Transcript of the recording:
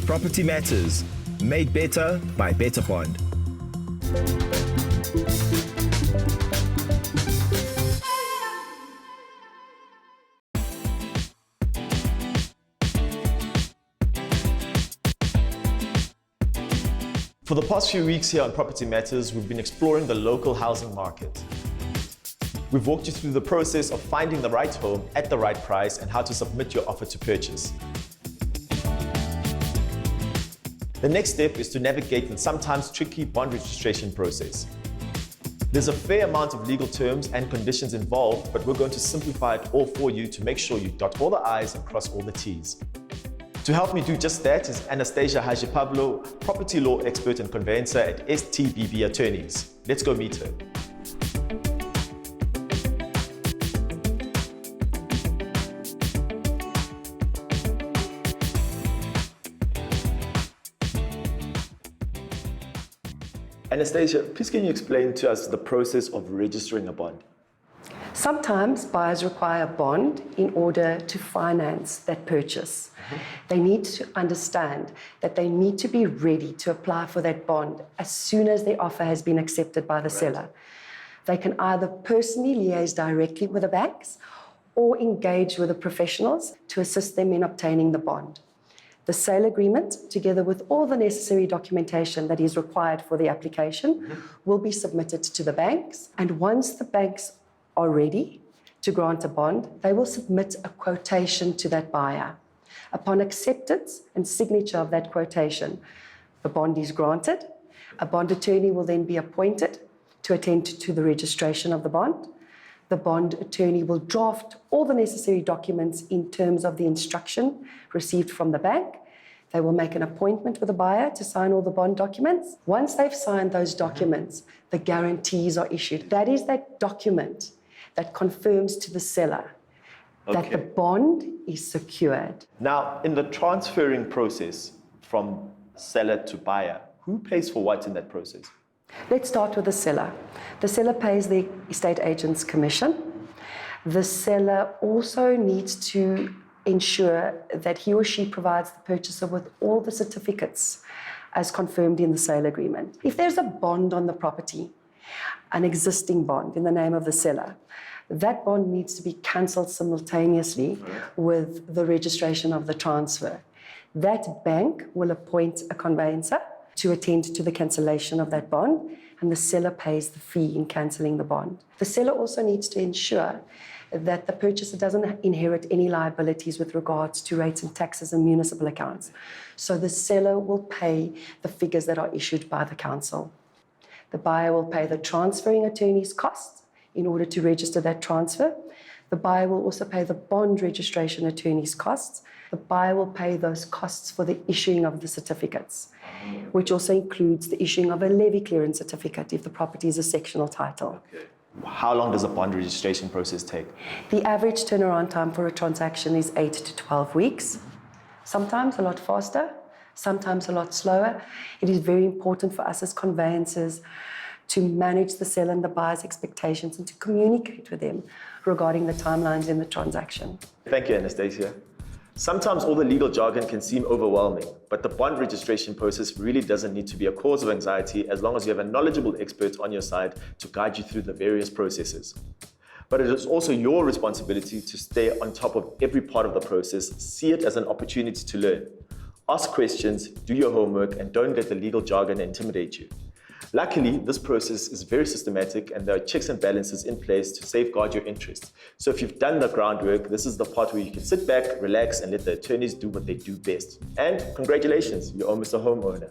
Property Matters, made better by BetterBond. For the past few weeks here on Property Matters, we've been exploring the local housing market. We've walked you through the process of finding the right home at the right price and how to submit your offer to purchase. The next step is to navigate the sometimes tricky bond registration process. There's a fair amount of legal terms and conditions involved, but we're going to simplify it all for you to make sure you dot all the I's and cross all the T's. To help me do just that is Anastasia Hajipavlo, property law expert and conveyancer at STBB Attorneys. Let's go meet her. Anastasia, please can you explain to us the process of registering a bond? Sometimes buyers require a bond in order to finance that purchase. They need to understand that they need to be ready to apply for that bond as soon as their offer has been accepted by the seller. They can either personally liaise directly with the banks or engage with the professionals to assist them in obtaining the bond. The sale agreement, together with all the necessary documentation that is required for the application, will be submitted to the banks. And once the banks are ready to grant a bond, they will submit a quotation to that buyer. Upon acceptance and signature of that quotation, the bond is granted. A bond attorney will then be appointed to attend to the registration of the bond. The bond attorney will draft all the necessary documents in terms of the instruction received from the bank. They will make an appointment with the buyer to sign all the bond documents. Once they've signed those documents, the guarantees are issued. That is that document that confirms to the seller that the bond is secured. Now, in the transferring process from seller to buyer, who pays for what in that process? Let's start with the seller. The seller pays the estate agent's commission. The seller also needs to ensure that he or she provides the purchaser with all the certificates as confirmed in the sale agreement. If there's a bond on the property, an existing bond in the name of the seller, that bond needs to be cancelled simultaneously with the registration of the transfer. That bank will appoint a conveyancer to attend to the cancellation of that bond, and the seller pays the fee in cancelling the bond. The seller also needs to ensure that the purchaser doesn't inherit any liabilities with regards to rates and taxes and municipal accounts. So the seller will pay the figures that are issued by the council. The buyer will pay the transferring attorney's costs in order to register that transfer. The buyer will also pay the bond registration attorney's costs. The buyer will pay those costs for the issuing of the certificates, which also includes the issuing of a levy clearance certificate if the property is a sectional title. Okay. How long does a bond registration process take? The average turnaround time for a transaction is 8 to 12 weeks. Sometimes a lot faster, sometimes a lot slower. It is very important for us as conveyancers to manage the seller and the buyer's expectations and to communicate with them regarding the timelines in the transaction. Thank you, Anastasia. Sometimes all the legal jargon can seem overwhelming, but the bond registration process really doesn't need to be a cause of anxiety as long as you have a knowledgeable expert on your side to guide you through the various processes. But it is also your responsibility to stay on top of every part of the process, see it as an opportunity to learn. Ask questions, do your homework, and don't let the legal jargon intimidate you. Luckily, this process is very systematic and there are checks and balances in place to safeguard your interests. So if you've done the groundwork, this is the part where you can sit back, relax, and let the attorneys do what they do best. And congratulations, you're almost a homeowner.